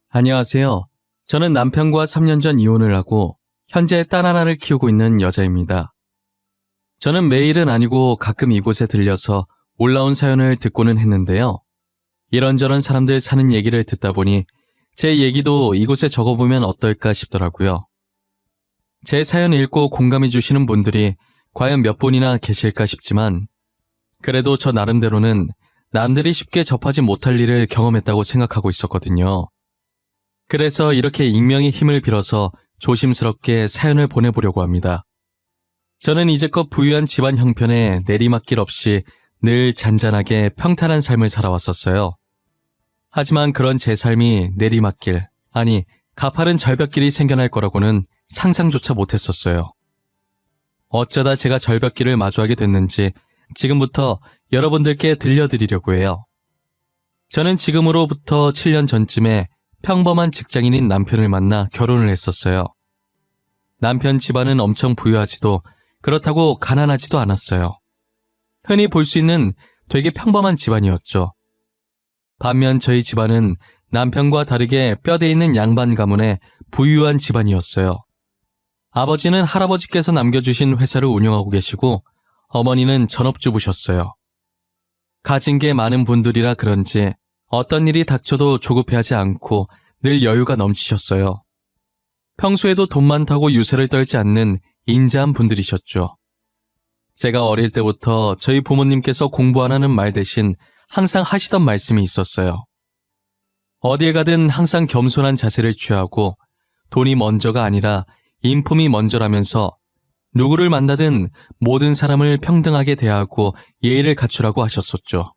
안녕하세요. 저는 남편과 3년 전 이혼을 하고 현재 딸 하나를 키우고 있는 여자입니다. 저는 매일은 아니고 가끔 이곳에 들려서 올라온 사연을 듣고는 했는데요. 이런저런 사람들 사는 얘기를 듣다 보니 제 얘기도 이곳에 적어보면 어떨까 싶더라고요. 제 사연 읽고 공감해 주시는 분들이 과연 몇 분이나 계실까 싶지만 그래도 저 나름대로는 남들이 쉽게 접하지 못할 일을 경험했다고 생각하고 있었거든요. 그래서 이렇게 익명의 힘을 빌어서 조심스럽게 사연을 보내보려고 합니다. 저는 이제껏 부유한 집안 형편에 내리막길 없이 늘 잔잔하게 평탄한 삶을 살아왔었어요. 하지만 그런 제 삶이 내리막길, 아니 가파른 절벽길이 생겨날 거라고는 상상조차 못했었어요. 어쩌다 제가 절벽길을 마주하게 됐는지 지금부터 여러분들께 들려드리려고 해요. 저는 지금으로부터 7년 전쯤에 평범한 직장인인 남편을 만나 결혼을 했었어요. 남편 집안은 엄청 부유하지도 그렇다고 가난하지도 않았어요. 흔히 볼 수 있는 되게 평범한 집안이었죠. 반면 저희 집안은 남편과 다르게 뼈대 있는 양반 가문의 부유한 집안이었어요. 아버지는 할아버지께서 남겨주신 회사를 운영하고 계시고 어머니는 전업주부셨어요. 가진 게 많은 분들이라 그런지 어떤 일이 닥쳐도 조급해하지 않고 늘 여유가 넘치셨어요. 평소에도 돈 많다고 유세를 떨지 않는 인자한 분들이셨죠. 제가 어릴 때부터 저희 부모님께서 공부하라는 말 대신 항상 하시던 말씀이 있었어요. 어딜 가든 항상 겸손한 자세를 취하고 돈이 먼저가 아니라 인품이 먼저라면서 누구를 만나든 모든 사람을 평등하게 대하고 예의를 갖추라고 하셨었죠.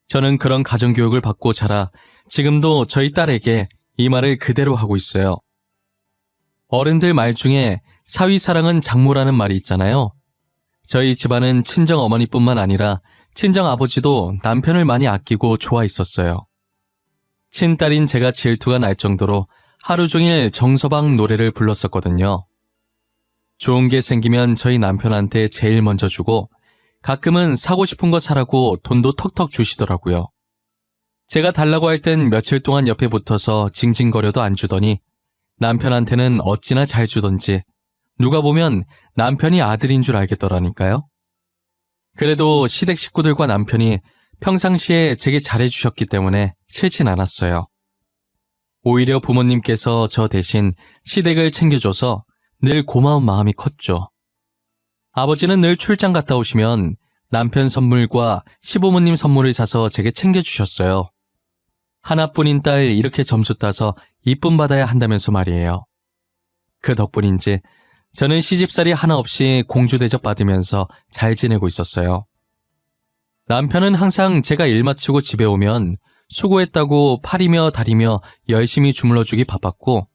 저는 그런 가정교육을 받고 자라 지금도 저희 딸에게 이 말을 그대로 하고 있어요. 어른들 말 중에 사위사랑은 장모라는 말이 있잖아요. 저희 집안은 친정 어머니뿐만 아니라 친정 아버지도 남편을 많이 아끼고 좋아했었어요. 친딸인 제가 질투가 날 정도로 하루 종일 정서방 노래를 불렀었거든요. 좋은 게 생기면 저희 남편한테 제일 먼저 주고 가끔은 사고 싶은 거 사라고 돈도 턱턱 주시더라고요. 제가 달라고 할 땐 며칠 동안 옆에 붙어서 징징거려도 안 주더니 남편한테는 어찌나 잘 주던지 누가 보면 남편이 아들인 줄 알겠더라니까요. 그래도 시댁 식구들과 남편이 평상시에 제게 잘해주셨기 때문에 싫진 않았어요. 오히려 부모님께서 저 대신 시댁을 챙겨줘서 늘 고마운 마음이 컸죠. 아버지는 늘 출장 갔다 오시면 남편 선물과 시부모님 선물을 사서 제게 챙겨주셨어요. 하나뿐인 딸 이렇게 점수 따서 이쁨 받아야 한다면서 말이에요. 그 덕분인지 저는 시집살이 하나 없이 공주 대접 받으면서 잘 지내고 있었어요. 남편은 항상 제가 일 마치고 집에 오면 수고했다고 팔이며 다리며 열심히 주물러주기 바빴고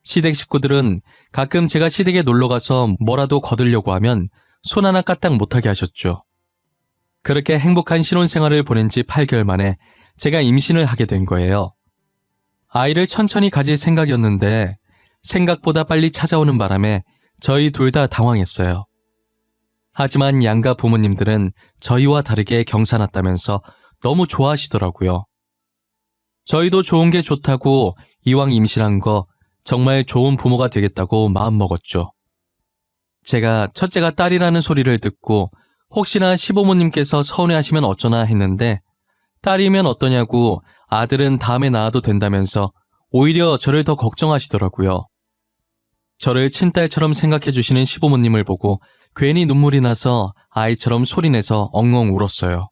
시댁 식구들은 가끔 제가 시댁에 놀러가서 뭐라도 거들려고 하면 손 하나 까딱 못하게 하셨죠. 그렇게 행복한 신혼생활을 보낸 지 8개월 만에 제가 임신을 하게 된 거예요. 아이를 천천히 가질 생각이었는데 생각보다 빨리 찾아오는 바람에 저희 둘 다 당황했어요. 하지만 양가 부모님들은 저희와 다르게 경사났다면서 너무 좋아하시더라고요. 저희도 좋은 게 좋다고 이왕 임신한 거 정말 좋은 부모가 되겠다고 마음먹었죠. 제가 첫째가 딸이라는 소리를 듣고 혹시나 시부모님께서 서운해하시면 어쩌나 했는데 딸이면 어떠냐고 아들은 다음에 낳아도 된다면서 오히려 저를 더 걱정하시더라고요. 저를 친딸처럼 생각해 주시는 시부모님을 보고 괜히 눈물이 나서 아이처럼 소리내서 엉엉 울었어요.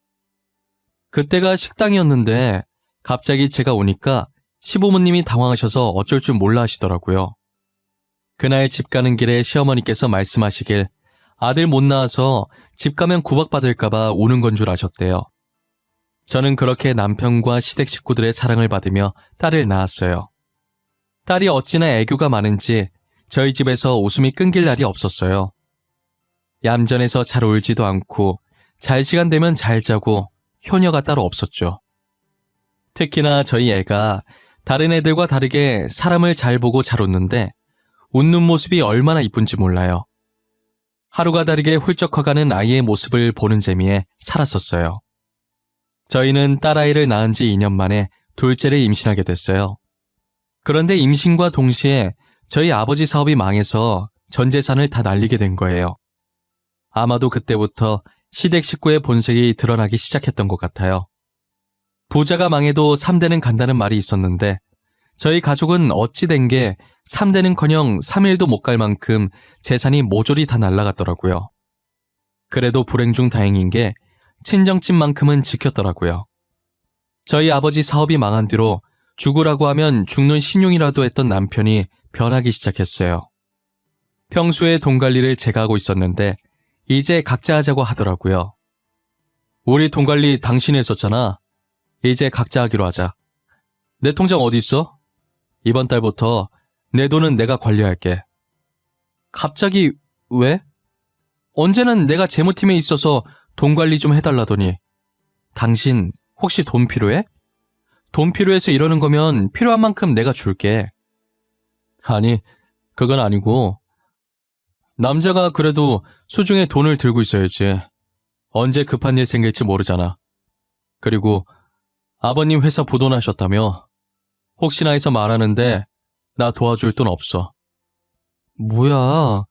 그때가 식당이었는데 갑자기 제가 오니까 시부모님이 당황하셔서 어쩔 줄 몰라 하시더라고요. 그날 집 가는 길에 시어머니께서 말씀하시길 아들 못 낳아서 집 가면 구박받을까봐 우는 건 줄 아셨대요. 저는 그렇게 남편과 시댁 식구들의 사랑을 받으며 딸을 낳았어요. 딸이 어찌나 애교가 많은지 저희 집에서 웃음이 끊길 날이 없었어요. 얌전해서 잘 울지도 않고 잘 시간 되면 잘 자고 효녀가 따로 없었죠. 특히나 저희 애가 다른 애들과 다르게 사람을 잘 보고 잘 웃는데 웃는 모습이 얼마나 이쁜지 몰라요. 하루가 다르게 훌쩍 커가는 아이의 모습을 보는 재미에 살았었어요. 저희는 딸아이를 낳은 지 2년 만에 둘째를 임신하게 됐어요. 그런데 임신과 동시에 저희 아버지 사업이 망해서 전 재산을 다 날리게 된 거예요. 아마도 그때부터 시댁 식구의 본색이 드러나기 시작했던 것 같아요. 부자가 망해도 3대는 간다는 말이 있었는데 저희 가족은 어찌 된 게 3대는커녕 3일도 못 갈 만큼 재산이 모조리 다 날라갔더라고요. 그래도 불행 중 다행인 게 친정집만큼은 지켰더라고요. 저희 아버지 사업이 망한 뒤로 죽으라고 하면 죽는 신용이라도 했던 남편이 변하기 시작했어요. 평소에 돈 관리를 제가 하고 있었는데 이제 각자 하자고 하더라고요. 우리 돈 관리 당신이 했었잖아. 이제 각자 하기로 하자. 내 통장 어디 있어? 이번 달부터 내 돈은 내가 관리할게. 갑자기 왜? 언제는 내가 재무팀에 있어서 돈 관리 좀 해달라더니 당신 혹시 돈 필요해? 돈 필요해서 이러는 거면 필요한 만큼 내가 줄게. 아니, 그건 아니고 남자가 그래도 수중에 돈을 들고 있어야지. 언제 급한 일 생길지 모르잖아. 그리고 아버님 회사 부도나셨다며? 혹시나 해서 말하는데 나 도와줄 돈 없어. 뭐야,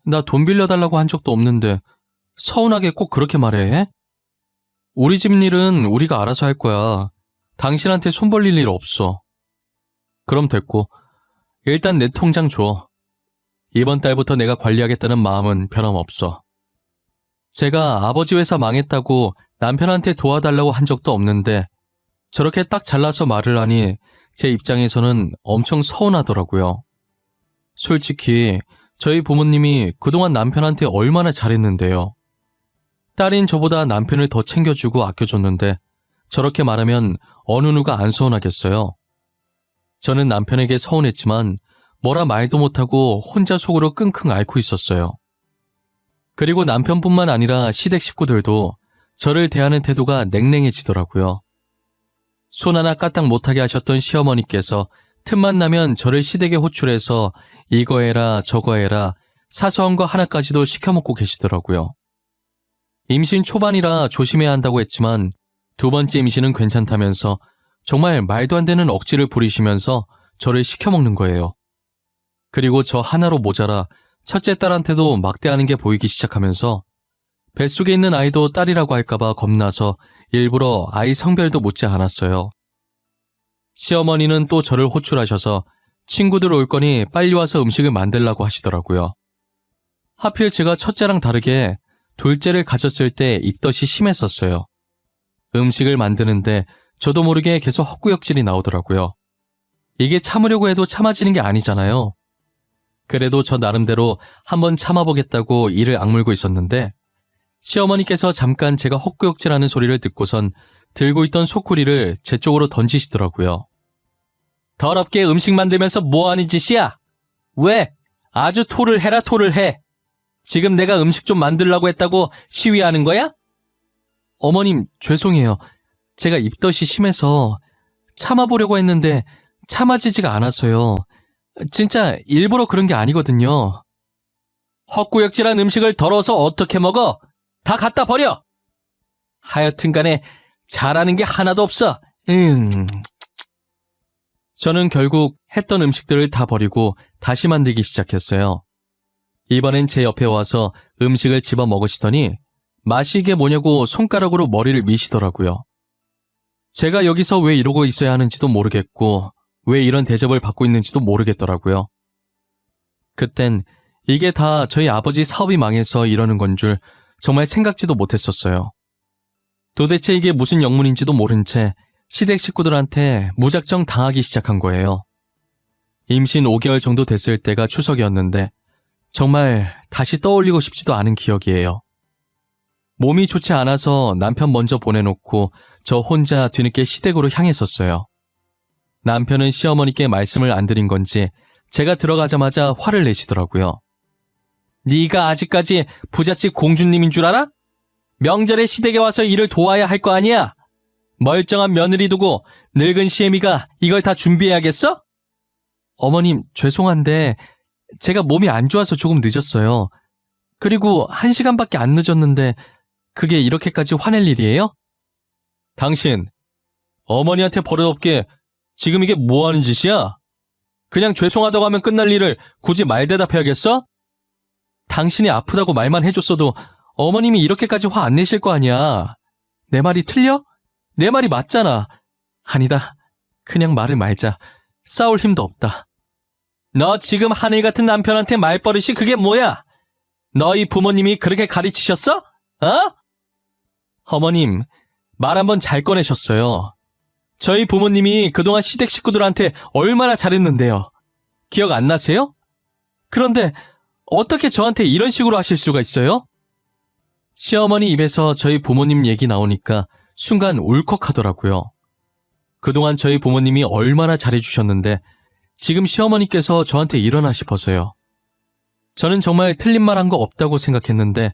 나 돈 빌려달라고 한 적도 없는데 서운하게 꼭 그렇게 말해? 우리 집 일은 우리가 알아서 할 거야. 당신한테 손 벌릴 일 없어. 그럼 됐고, 일단 내 통장 줘. 이번 달부터 내가 관리하겠다는 마음은 변함없어. 제가 아버지 회사 망했다고 남편한테 도와달라고 한 적도 없는데 저렇게 딱 잘라서 말을 하니 제 입장에서는 엄청 서운하더라고요. 솔직히 저희 부모님이 그동안 남편한테 얼마나 잘했는데요. 딸인 저보다 남편을 더 챙겨주고 아껴줬는데 저렇게 말하면 어느 누가 안 서운하겠어요. 저는 남편에게 서운했지만 뭐라 말도 못하고 혼자 속으로 끙끙 앓고 있었어요. 그리고 남편뿐만 아니라 시댁 식구들도 저를 대하는 태도가 냉랭해지더라고요. 손 하나 까딱 못하게 하셨던 시어머니께서 틈만 나면 저를 시댁에 호출해서 이거 해라 저거 해라 사소한 거 하나까지도 시켜먹고 계시더라고요. 임신 초반이라 조심해야 한다고 했지만 두 번째 임신은 괜찮다면서 정말 말도 안 되는 억지를 부리시면서 저를 시켜먹는 거예요. 그리고 저 하나로 모자라 첫째 딸한테도 막대하는 게 보이기 시작하면서 뱃속에 있는 아이도 딸이라고 할까봐 겁나서 일부러 아이 성별도 묻지 않았어요. 시어머니는 또 저를 호출하셔서 친구들 올 거니 빨리 와서 음식을 만들라고 하시더라고요. 하필 제가 첫째랑 다르게 둘째를 가졌을 때 입덧이 심했었어요. 음식을 만드는데 저도 모르게 계속 헛구역질이 나오더라고요. 이게 참으려고 해도 참아지는 게 아니잖아요. 그래도 저 나름대로 한번 참아보겠다고 이를 악물고 있었는데 시어머니께서 잠깐 제가 헛구역질하는 소리를 듣고선 들고 있던 소쿠리를 제 쪽으로 던지시더라고요. 더럽게 음식 만들면서 뭐하는 짓이야? 왜? 아주 토를 해라 토를 해. 지금 내가 음식 좀 만들라고 했다고 시위하는 거야? 어머님 죄송해요. 제가 입덧이 심해서 참아보려고 했는데 참아지지가 않아서요. 진짜 일부러 그런 게 아니거든요. 헛구역질한 음식을 덜어서 어떻게 먹어? 다 갖다 버려! 하여튼간에 잘하는 게 하나도 없어. 저는 결국 했던 음식들을 다 버리고 다시 만들기 시작했어요. 이번엔 제 옆에 와서 음식을 집어 먹으시더니 맛이 이게 뭐냐고 손가락으로 머리를 미시더라고요. 제가 여기서 왜 이러고 있어야 하는지도 모르겠고 왜 이런 대접을 받고 있는지도 모르겠더라고요. 그땐 이게 다 저희 아버지 사업이 망해서 이러는 건 줄 정말 생각지도 못했었어요. 도대체 이게 무슨 영문인지도 모른 채 시댁 식구들한테 무작정 당하기 시작한 거예요. 임신 5개월 정도 됐을 때가 추석이었는데 정말 다시 떠올리고 싶지도 않은 기억이에요. 몸이 좋지 않아서 남편 먼저 보내놓고 저 혼자 뒤늦게 시댁으로 향했었어요. 남편은 시어머니께 말씀을 안 드린 건지 제가 들어가자마자 화를 내시더라고요. 네가 아직까지 부잣집 공주님인 줄 알아? 명절에 시댁에 와서 일을 도와야 할 거 아니야? 멀쩡한 며느리 두고 늙은 시애미가 이걸 다 준비해야겠어? 어머님 죄송한데 제가 몸이 안 좋아서 조금 늦었어요. 그리고 1시간밖에 안 늦었는데 그게 이렇게까지 화낼 일이에요? 당신 어머니한테 버릇없게 지금 이게 뭐 하는 짓이야? 그냥 죄송하다고 하면 끝날 일을 굳이 말대답해야겠어? 당신이 아프다고 말만 해줬어도 어머님이 이렇게까지 화 안 내실 거 아니야. 내 말이 틀려? 내 말이 맞잖아. 아니다. 그냥 말을 말자. 싸울 힘도 없다. 너 지금 하늘 같은 남편한테 말버릇이 그게 뭐야? 너희 부모님이 그렇게 가르치셨어? 어? 어머님, 말 한번 잘 꺼내셨어요. 저희 부모님이 그동안 시댁 식구들한테 얼마나 잘했는데요. 기억 안 나세요? 그런데 어떻게 저한테 이런 식으로 하실 수가 있어요? 시어머니 입에서 저희 부모님 얘기 나오니까 순간 울컥하더라고요. 그동안 저희 부모님이 얼마나 잘해주셨는데 지금 시어머니께서 저한테 이러나 싶어서요. 저는 정말 틀린 말 한 거 없다고 생각했는데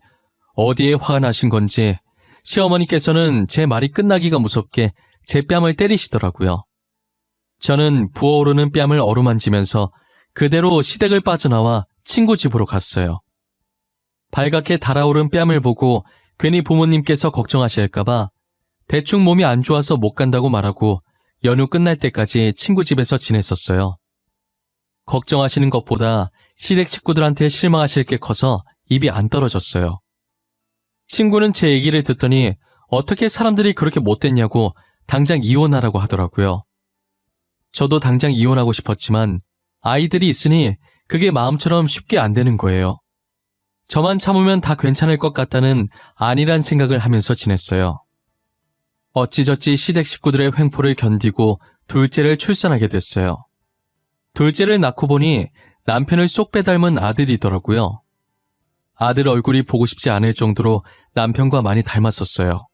어디에 화가 나신 건지 시어머니께서는 제 말이 끝나기가 무섭게 제 뺨을 때리시더라고요. 저는 부어오르는 뺨을 어루만지면서 그대로 시댁을 빠져나와 친구 집으로 갔어요. 발갛게 달아오른 뺨을 보고 괜히 부모님께서 걱정하실까봐 대충 몸이 안 좋아서 못 간다고 말하고 연휴 끝날 때까지 친구 집에서 지냈었어요. 걱정하시는 것보다 시댁 식구들한테 실망하실 게 커서 입이 안 떨어졌어요. 친구는 제 얘기를 듣더니 어떻게 사람들이 그렇게 못됐냐고 당장 이혼하라고 하더라고요. 저도 당장 이혼하고 싶었지만 아이들이 있으니 그게 마음처럼 쉽게 안 되는 거예요. 저만 참으면 다 괜찮을 것 같다는 안일한 생각을 하면서 지냈어요. 어찌저찌 시댁 식구들의 횡포를 견디고 둘째를 출산하게 됐어요. 둘째를 낳고 보니 남편을 쏙 빼닮은 아들이더라고요. 아들 얼굴이 보고 싶지 않을 정도로 남편과 많이 닮았었어요.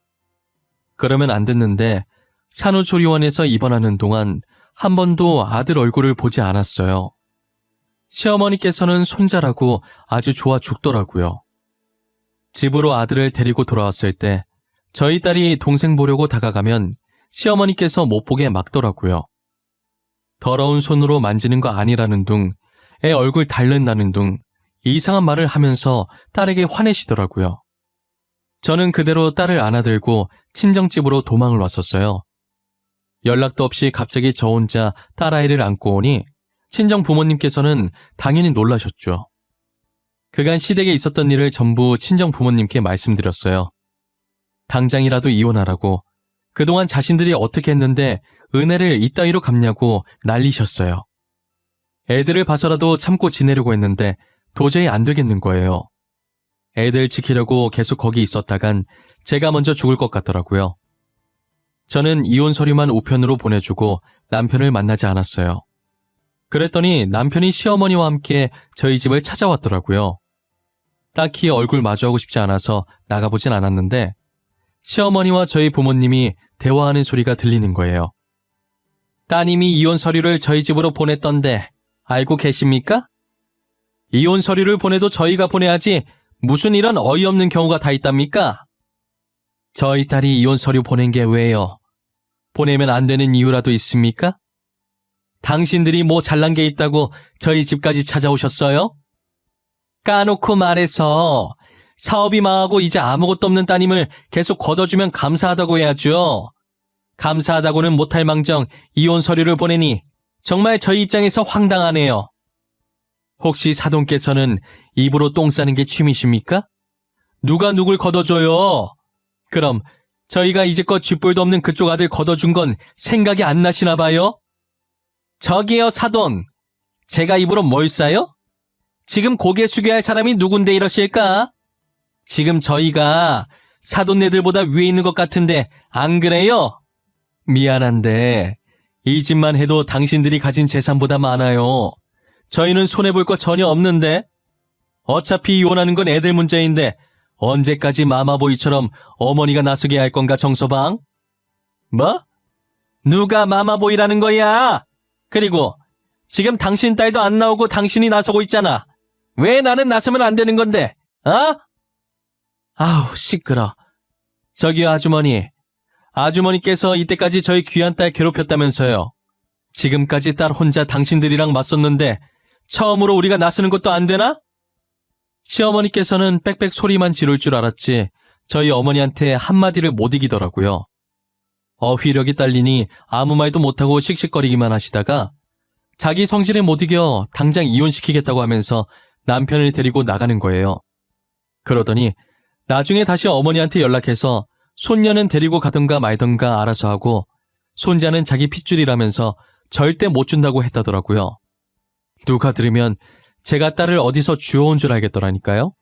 그러면 안 됐는데 산후조리원에서 입원하는 동안 한 번도 아들 얼굴을 보지 않았어요. 시어머니께서는 손자라고 아주 좋아 죽더라고요. 집으로 아들을 데리고 돌아왔을 때 저희 딸이 동생 보려고 다가가면 시어머니께서 못 보게 막더라고요. 더러운 손으로 만지는 거 아니라는 둥, 애 얼굴 닳는다는 둥, 이상한 말을 하면서 딸에게 화내시더라고요. 저는 그대로 딸을 안아들고 친정집으로 도망을 왔었어요. 연락도 없이 갑자기 저 혼자 딸아이를 안고 오니 친정 부모님께서는 당연히 놀라셨죠. 그간 시댁에 있었던 일을 전부 친정 부모님께 말씀드렸어요. 당장이라도 이혼하라고, 그동안 자신들이 어떻게 했는데 은혜를 이따위로 갚냐고 난리셨어요. 애들을 봐서라도 참고 지내려고 했는데 도저히 안 되겠는 거예요. 애들 지키려고 계속 거기 있었다간 제가 먼저 죽을 것 같더라고요. 저는 이혼 서류만 우편으로 보내주고 남편을 만나지 않았어요. 그랬더니 남편이 시어머니와 함께 저희 집을 찾아왔더라고요. 딱히 얼굴 마주하고 싶지 않아서 나가보진 않았는데 시어머니와 저희 부모님이 대화하는 소리가 들리는 거예요. 따님이 이혼 서류를 저희 집으로 보냈던데 알고 계십니까? 이혼 서류를 보내도 저희가 보내야지 무슨 이런 어이없는 경우가 다 있답니까? 저희 딸이 이혼 서류 보낸 게 왜요? 보내면 안 되는 이유라도 있습니까? 당신들이 뭐 잘난 게 있다고 저희 집까지 찾아오셨어요? 까놓고 말해서 사업이 망하고 이제 아무것도 없는 따님을 계속 걷어주면 감사하다고 해야죠. 감사하다고는 못할 망정 이혼 서류를 보내니 정말 저희 입장에서 황당하네요. 혹시 사돈께서는 입으로 똥 싸는 게 취미십니까? 누가 누굴 걷어줘요? 그럼 저희가 이제껏 쥐뿔도 없는 그쪽 아들 걷어준 건 생각이 안 나시나 봐요? 저기요 사돈, 제가 입으로 뭘 싸요? 지금 고개 숙여야 할 사람이 누군데 이러실까? 지금 저희가 사돈네들보다 위에 있는 것 같은데 안 그래요? 미안한데 이 집만 해도 당신들이 가진 재산보다 많아요. 저희는 손해볼 거 전혀 없는데. 어차피 이혼하는 건 애들 문제인데 언제까지 마마보이처럼 어머니가 나서게 할 건가 정서방? 뭐? 누가 마마보이라는 거야? 그리고 지금 당신 딸도 안 나오고 당신이 나서고 있잖아. 왜 나는 나서면 안 되는 건데? 어? 아우 시끄러. 저기요 아주머니. 아주머니께서 이때까지 저희 귀한 딸 괴롭혔다면서요. 지금까지 딸 혼자 당신들이랑 맞섰는데 처음으로 우리가 나서는 것도 안 되나? 시어머니께서는 빽빽 소리만 지를 줄 알았지 저희 어머니한테 한마디를 못 이기더라고요. 어휘력이 딸리니 아무 말도 못하고 씩씩거리기만 하시다가 자기 성질에 못 이겨 당장 이혼시키겠다고 하면서 남편을 데리고 나가는 거예요. 그러더니 나중에 다시 어머니한테 연락해서 손녀는 데리고 가든가 말든가 알아서 하고 손자는 자기 핏줄이라면서 절대 못 준다고 했다더라고요. 누가 들으면 제가 딸을 어디서 주워온 줄 알겠더라니까요.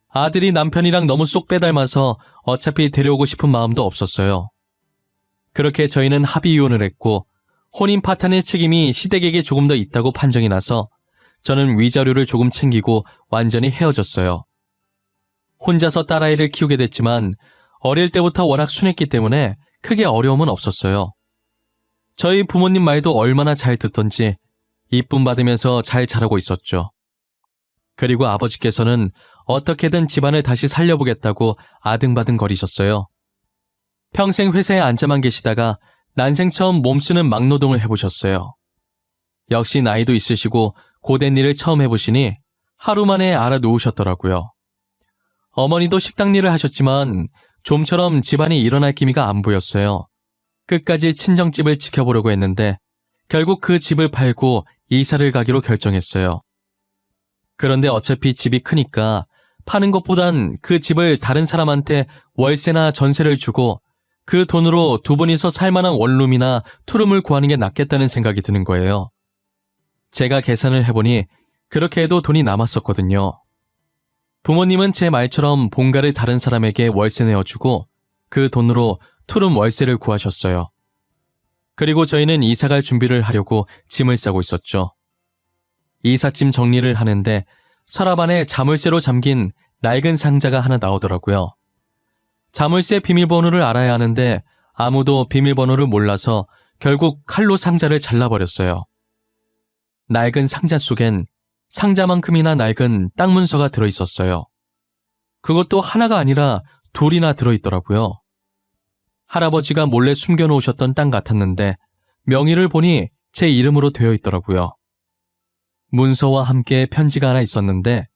아들이 남편이랑 너무 쏙 빼닮아서 어차피 데려오고 싶은 마음도 없었어요. 그렇게 저희는 합의 이혼을 했고 혼인 파탄의 책임이 시댁에게 조금 더 있다고 판정이 나서 저는 위자료를 조금 챙기고 완전히 헤어졌어요. 혼자서 딸아이를 키우게 됐지만 어릴 때부터 워낙 순했기 때문에 크게 어려움은 없었어요. 저희 부모님 말도 얼마나 잘 듣던지 이쁨 받으면서 잘 자라고 있었죠. 그리고 아버지께서는 어떻게든 집안을 다시 살려보겠다고 아등바등거리셨어요. 평생 회사에 앉아만 계시다가 난생 처음 몸쓰는 막노동을 해보셨어요. 역시 나이도 있으시고 고된 일을 처음 해보시니 하루 만에 알아놓으셨더라고요. 어머니도 식당 일을 하셨지만 좀처럼 집안이 일어날 기미가 안 보였어요. 끝까지 친정집을 지켜보려고 했는데 결국 그 집을 팔고 이사를 가기로 결정했어요. 그런데 어차피 집이 크니까 파는 것보단 그 집을 다른 사람한테 월세나 전세를 주고 그 돈으로 두 분이서 살만한 원룸이나 투룸을 구하는 게 낫겠다는 생각이 드는 거예요. 제가 계산을 해보니 그렇게 해도 돈이 남았었거든요. 부모님은 제 말처럼 본가를 다른 사람에게 월세 내어주고 그 돈으로 투룸 월세를 구하셨어요. 그리고 저희는 이사갈 준비를 하려고 짐을 싸고 있었죠. 이삿짐 정리를 하는데 서랍 안에 자물쇠로 잠긴 낡은 상자가 하나 나오더라고요. 자물쇠 비밀번호를 알아야 하는데 아무도 비밀번호를 몰라서 결국 칼로 상자를 잘라버렸어요. 낡은 상자 속엔 상자만큼이나 낡은 땅 문서가 들어있었어요. 그것도 하나가 아니라 둘이나 들어있더라고요. 할아버지가 몰래 숨겨놓으셨던 땅 같았는데 명의를 보니 제 이름으로 되어 있더라고요. 문서와 함께 편지가 하나 있었는데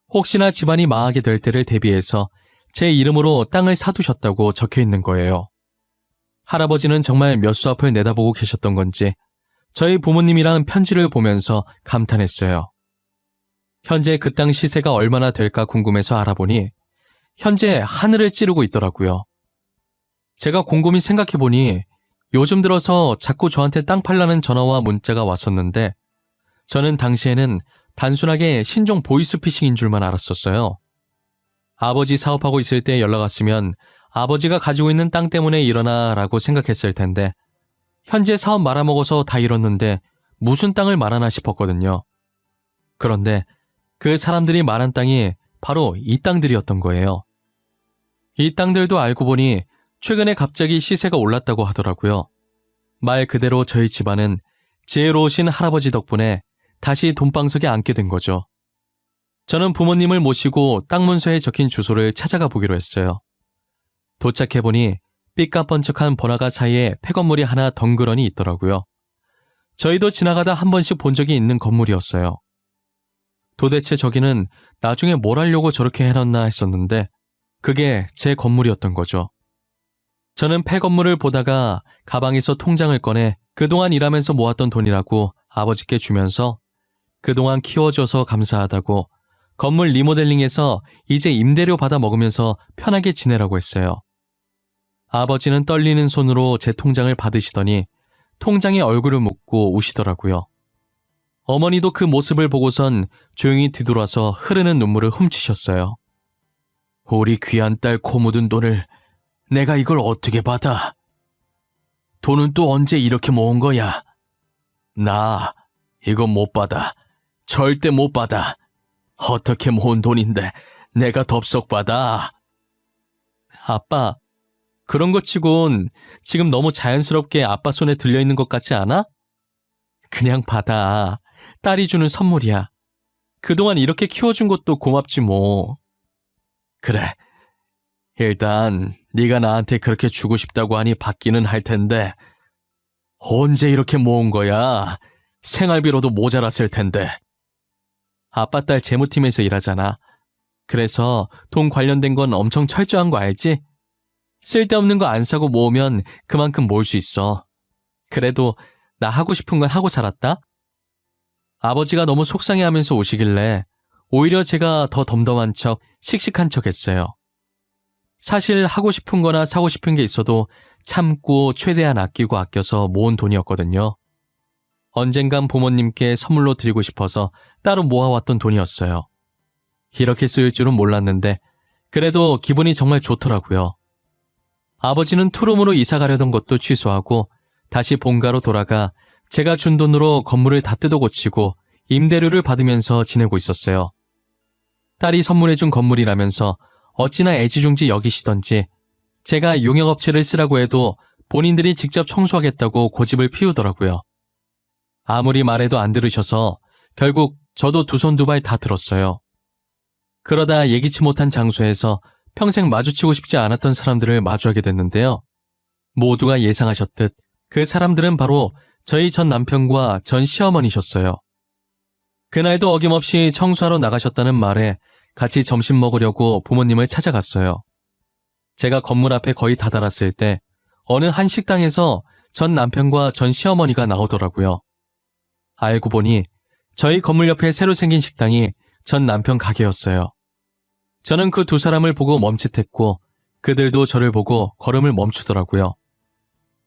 혹시나 집안이 망하게 될 때를 대비해서 제 이름으로 땅을 사두셨다고 적혀 있는 거예요. 할아버지는 정말 몇 수 앞을 내다보고 계셨던 건지 저희 부모님이랑 편지를 보면서 감탄했어요. 현재 그 땅 시세가 얼마나 될까 궁금해서 알아보니 현재 하늘을 찌르고 있더라고요. 제가 곰곰이 생각해보니 요즘 들어서 자꾸 저한테 땅 팔라는 전화와 문자가 왔었는데 저는 당시에는 단순하게 신종 보이스피싱인 줄만 알았었어요. 아버지 사업하고 있을 때 연락 왔으면 아버지가 가지고 있는 땅 때문에 일어나 라고 생각했을 텐데 현재 사업 말아먹어서 다 잃었는데 무슨 땅을 말하나 싶었거든요. 그런데 그 사람들이 말한 땅이 바로 이 땅들이었던 거예요. 이 땅들도 알고 보니 최근에 갑자기 시세가 올랐다고 하더라고요. 말 그대로 저희 집안은 지혜로우신 할아버지 덕분에 다시 돈방석에 앉게 된 거죠. 저는 부모님을 모시고 땅 문서에 적힌 주소를 찾아가 보기로 했어요. 도착해보니 삐까뻔쩍한 번화가 사이에 폐건물이 하나 덩그러니 있더라고요. 저희도 지나가다 한 번씩 본 적이 있는 건물이었어요. 도대체 저기는 나중에 뭘 하려고 저렇게 해놨나 했었는데 그게 제 건물이었던 거죠. 저는 폐건물을 보다가 가방에서 통장을 꺼내 그동안 일하면서 모았던 돈이라고 아버지께 주면서 그동안 키워줘서 감사하다고 건물 리모델링해서 이제 임대료 받아 먹으면서 편하게 지내라고 했어요. 아버지는 떨리는 손으로 제 통장을 받으시더니 통장에 얼굴을 묻고 우시더라고요. 어머니도 그 모습을 보고선 조용히 뒤돌아서 흐르는 눈물을 훔치셨어요. 우리 귀한 딸 코 묻은 돈을 내가 이걸 어떻게 받아? 돈은 또 언제 이렇게 모은 거야? 나 이거 못 받아. 절대 못 받아. 어떻게 모은 돈인데 내가 덥석 받아? 아빠, 그런 것 치곤 지금 너무 자연스럽게 아빠 손에 들려있는 것 같지 않아? 그냥 받아. 딸이 주는 선물이야. 그동안 이렇게 키워준 것도 고맙지 뭐. 그래. 일단 네가 나한테 그렇게 주고 싶다고 하니 받기는 할 텐데 언제 이렇게 모은 거야? 생활비로도 모자랐을 텐데. 아빠 딸 재무팀에서 일하잖아. 그래서 돈 관련된 건 엄청 철저한 거 알지? 쓸데없는 거 안 사고 모으면 그만큼 모을 수 있어. 그래도 나 하고 싶은 건 하고 살았다? 아버지가 너무 속상해하면서 오시길래 오히려 제가 더 덤덤한 척, 씩씩한 척 했어요. 사실 하고 싶은 거나 사고 싶은 게 있어도 참고 최대한 아끼고 아껴서 모은 돈이었거든요. 언젠간 부모님께 선물로 드리고 싶어서 따로 모아왔던 돈이었어요. 이렇게 쓰일 줄은 몰랐는데 그래도 기분이 정말 좋더라고요. 아버지는 투룸으로 이사 가려던 것도 취소하고 다시 본가로 돌아가 제가 준 돈으로 건물을 다 뜯어 고치고 임대료를 받으면서 지내고 있었어요. 딸이 선물해준 건물이라면서 어찌나 애지중지 여기시던지 제가 용역업체를 쓰라고 해도 본인들이 직접 청소하겠다고 고집을 피우더라고요. 아무리 말해도 안 들으셔서 결국 저도 두 손 두 발 다 들었어요. 그러다 예기치 못한 장소에서 평생 마주치고 싶지 않았던 사람들을 마주하게 됐는데요. 모두가 예상하셨듯 그 사람들은 바로 저희 전 남편과 전 시어머니셨어요. 그날도 어김없이 청소하러 나가셨다는 말에 같이 점심 먹으려고 부모님을 찾아갔어요. 제가 건물 앞에 거의 다다랐을 때 어느 한 식당에서 전 남편과 전 시어머니가 나오더라고요. 알고 보니 저희 건물 옆에 새로 생긴 식당이 전 남편 가게였어요. 저는 그 두 사람을 보고 멈칫했고 그들도 저를 보고 걸음을 멈추더라고요.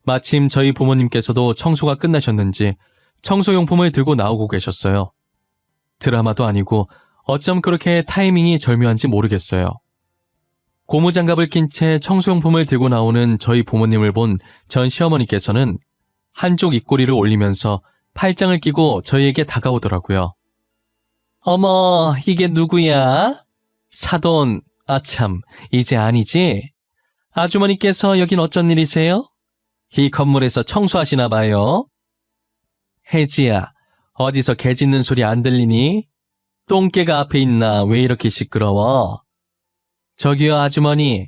마침 저희 부모님께서도 청소가 끝나셨는지 청소용품을 들고 나오고 계셨어요. 드라마도 아니고 어쩜 그렇게 타이밍이 절묘한지 모르겠어요. 고무장갑을 낀 채 청소용품을 들고 나오는 저희 부모님을 본 전 시어머니께서는 한쪽 입꼬리를 올리면서 팔짱을 끼고 저희에게 다가오더라고요. 어머, 이게 누구야? 사돈, 아참, 이제 아니지? 아주머니께서 여긴 어쩐 일이세요? 이 건물에서 청소하시나 봐요. 혜지야, 어디서 개 짖는 소리 안 들리니? 똥개가 앞에 있나 왜 이렇게 시끄러워? 저기요 아주머니.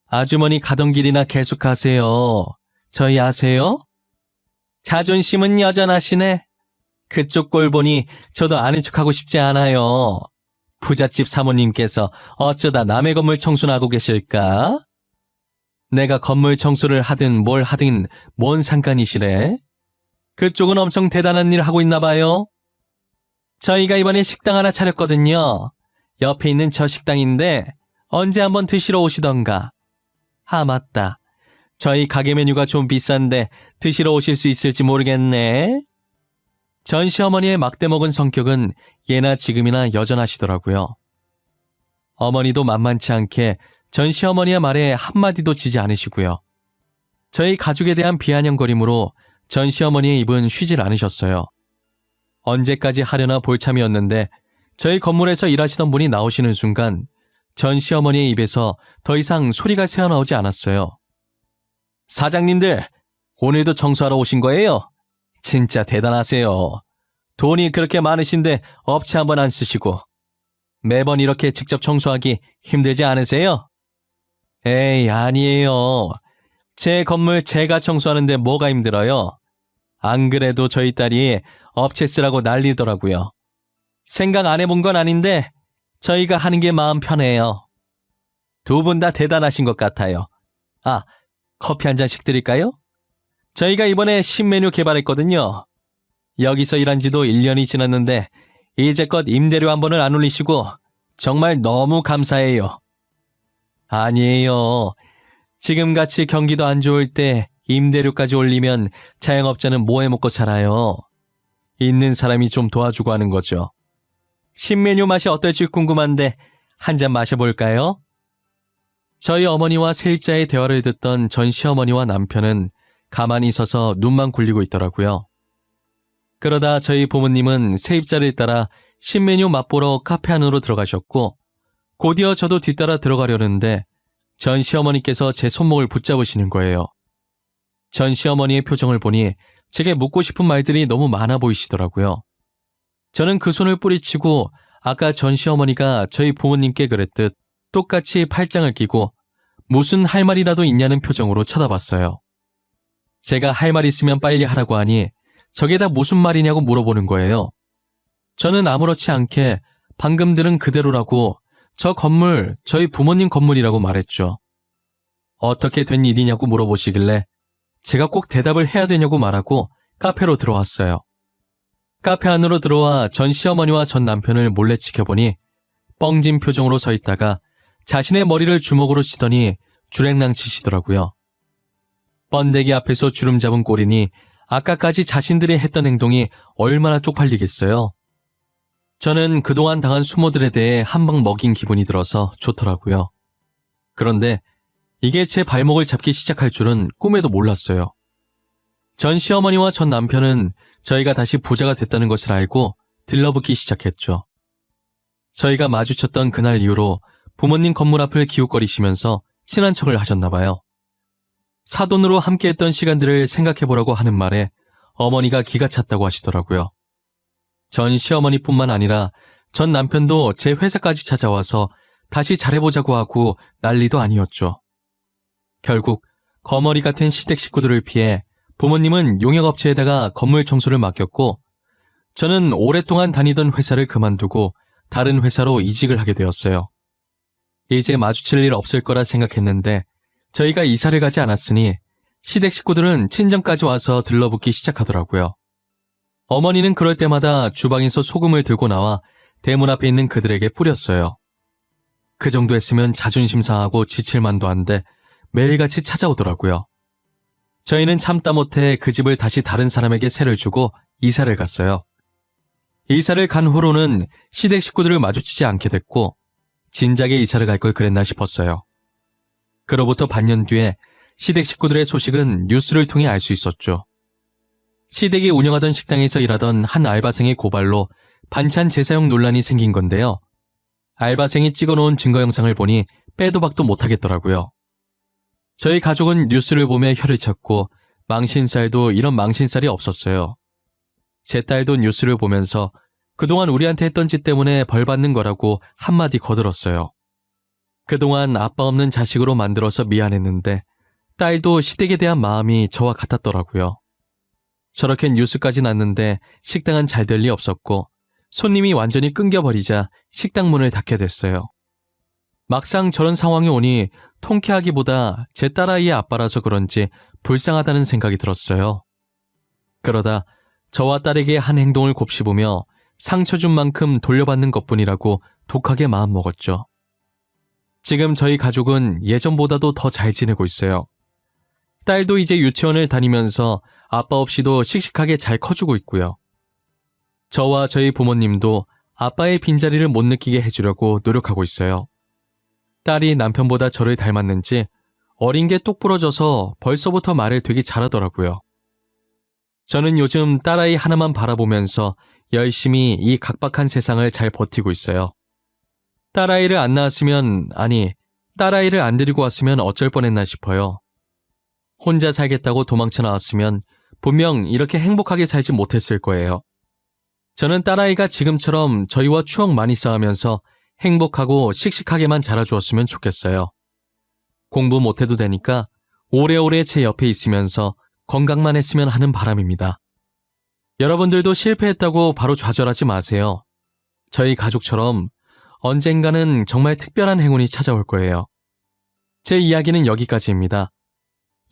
아주머니 가던 길이나 계속 가세요. 저희 아세요? 자존심은 여전하시네. 그쪽 꼴 보니 저도 아는 척하고 싶지 않아요. 부잣집 사모님께서 어쩌다 남의 건물 청소나 하고 계실까? 내가 건물 청소를 하든 뭘 하든 뭔 상관이시래? 그쪽은 엄청 대단한 일 하고 있나 봐요. 저희가 이번에 식당 하나 차렸거든요. 옆에 있는 저 식당인데 언제 한번 드시러 오시던가. 아, 맞다. 저희 가게 메뉴가 좀 비싼데 드시러 오실 수 있을지 모르겠네. 전 시어머니의 막대먹은 성격은 예나 지금이나 여전하시더라고요. 어머니도 만만치 않게 전 시어머니의 말에 한마디도 지지 않으시고요. 저희 가족에 대한 비아냥거림으로 전 시어머니의 입은 쉬질 않으셨어요. 언제까지 하려나 볼참이었는데 저희 건물에서 일하시던 분이 나오시는 순간 전 시어머니의 입에서 더 이상 소리가 새어나오지 않았어요. 사장님들, 오늘도 청소하러 오신 거예요? 진짜 대단하세요. 돈이 그렇게 많으신데 업체 한번 안 쓰시고 매번 이렇게 직접 청소하기 힘들지 않으세요? 에이, 아니에요. 제 건물 제가 청소하는데 뭐가 힘들어요? 안 그래도 저희 딸이 업체 쓰라고 난리더라고요. 생각 안 해본 건 아닌데 저희가 하는 게 마음 편해요. 두 분 다 대단하신 것 같아요. 아, 커피 한 잔씩 드릴까요? 저희가 이번에 신메뉴 개발했거든요. 여기서 일한 지도 1년이 지났는데 이제껏 임대료 한 번을 안 올리시고 정말 너무 감사해요. 아니에요. 지금같이 경기도 안 좋을 때 임대료까지 올리면 자영업자는 뭐 해먹고 살아요. 있는 사람이 좀 도와주고 하는 거죠. 신메뉴 맛이 어떨지 궁금한데 한 잔 마셔볼까요? 저희 어머니와 세입자의 대화를 듣던 전 시어머니와 남편은 가만히 서서 눈만 굴리고 있더라고요. 그러다 저희 부모님은 세입자를 따라 신메뉴 맛보러 카페 안으로 들어가셨고 곧이어 저도 뒤따라 들어가려는데 전 시어머니께서 제 손목을 붙잡으시는 거예요. 전 시어머니의 표정을 보니 제게 묻고 싶은 말들이 너무 많아 보이시더라고요. 저는 그 손을 뿌리치고 아까 전 시어머니가 저희 부모님께 그랬듯 똑같이 팔짱을 끼고 무슨 할 말이라도 있냐는 표정으로 쳐다봤어요. 제가 할 말 있으면 빨리 하라고 하니 저게 다 무슨 말이냐고 물어보는 거예요. 저는 아무렇지 않게 방금 들은 그대로라고 저 건물 저희 부모님 건물이라고 말했죠. 어떻게 된 일이냐고 물어보시길래 제가 꼭 대답을 해야 되냐고 말하고 카페로 들어왔어요. 카페 안으로 들어와 전 시어머니와 전 남편을 몰래 지켜보니 뻥진 표정으로 서 있다가 자신의 머리를 주먹으로 치더니 주랭랑 치시더라고요. 번데기 앞에서 주름 잡은 꼴이니 아까까지 자신들이 했던 행동이 얼마나 쪽팔리겠어요. 저는 그동안 당한 수모들에 대해 한 방 먹인 기분이 들어서 좋더라고요. 그런데 이게 제 발목을 잡기 시작할 줄은 꿈에도 몰랐어요. 전 시어머니와 전 남편은 저희가 다시 부자가 됐다는 것을 알고 들러붙기 시작했죠. 저희가 마주쳤던 그날 이후로 부모님 건물 앞을 기웃거리시면서 친한 척을 하셨나 봐요. 사돈으로 함께했던 시간들을 생각해보라고 하는 말에 어머니가 기가 찼다고 하시더라고요. 전 시어머니뿐만 아니라 전 남편도 제 회사까지 찾아와서 다시 잘해보자고 하고 난리도 아니었죠. 결국 거머리 같은 시댁 식구들을 피해 부모님은 용역업체에다가 건물 청소를 맡겼고 저는 오랫동안 다니던 회사를 그만두고 다른 회사로 이직을 하게 되었어요. 이제 마주칠 일 없을 거라 생각했는데 저희가 이사를 가지 않았으니 시댁 식구들은 친정까지 와서 들러붙기 시작하더라고요. 어머니는 그럴 때마다 주방에서 소금을 들고 나와 대문 앞에 있는 그들에게 뿌렸어요. 그 정도 했으면 자존심 상하고 지칠 만도 한데 매일같이 찾아오더라고요. 저희는 참다 못해 그 집을 다시 다른 사람에게 세를 주고 이사를 갔어요. 이사를 간 후로는 시댁 식구들을 마주치지 않게 됐고 진작에 이사를 갈 걸 그랬나 싶었어요. 그로부터 반년 뒤에 시댁 식구들의 소식은 뉴스를 통해 알 수 있었죠. 시댁이 운영하던 식당에서 일하던 한 알바생의 고발로 반찬 재사용 논란이 생긴 건데요. 알바생이 찍어놓은 증거 영상을 보니 빼도 박도 못하겠더라고요. 저희 가족은 뉴스를 보며 혀를 찼고 망신살도 이런 망신살이 없었어요. 제 딸도 뉴스를 보면서 그동안 우리한테 했던 짓 때문에 벌 받는 거라고 한마디 거들었어요. 그동안 아빠 없는 자식으로 만들어서 미안했는데 딸도 시댁에 대한 마음이 저와 같았더라고요. 저렇게 뉴스까지 났는데 식당은 잘 될 리 없었고 손님이 완전히 끊겨버리자 식당 문을 닫게 됐어요. 막상 저런 상황이 오니 통쾌하기보다 제 딸아이의 아빠라서 그런지 불쌍하다는 생각이 들었어요. 그러다 저와 딸에게 한 행동을 곱씹으며 상처 준 만큼 돌려받는 것뿐이라고 독하게 마음먹었죠. 지금 저희 가족은 예전보다도 더 잘 지내고 있어요. 딸도 이제 유치원을 다니면서 아빠 없이도 씩씩하게 잘 커주고 있고요. 저와 저희 부모님도 아빠의 빈자리를 못 느끼게 해주려고 노력하고 있어요. 딸이 남편보다 저를 닮았는지 어린 게 똑 부러져서 벌써부터 말을 되게 잘하더라고요. 저는 요즘 딸아이 하나만 바라보면서 열심히 이 각박한 세상을 잘 버티고 있어요. 딸아이를 안 낳았으면, 아니, 딸아이를 안 데리고 왔으면 어쩔 뻔했나 싶어요. 혼자 살겠다고 도망쳐 나왔으면 분명 이렇게 행복하게 살지 못했을 거예요. 저는 딸아이가 지금처럼 저희와 추억 많이 쌓으면서 행복하고 씩씩하게만 자라주었으면 좋겠어요. 공부 못해도 되니까 오래오래 제 옆에 있으면서 건강만 했으면 하는 바람입니다. 여러분들도 실패했다고 바로 좌절하지 마세요. 저희 가족처럼 언젠가는 정말 특별한 행운이 찾아올 거예요. 제 이야기는 여기까지입니다.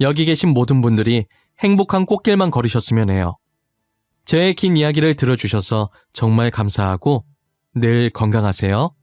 여기 계신 모든 분들이 행복한 꽃길만 걸으셨으면 해요. 제 긴 이야기를 들어주셔서 정말 감사하고 늘 건강하세요.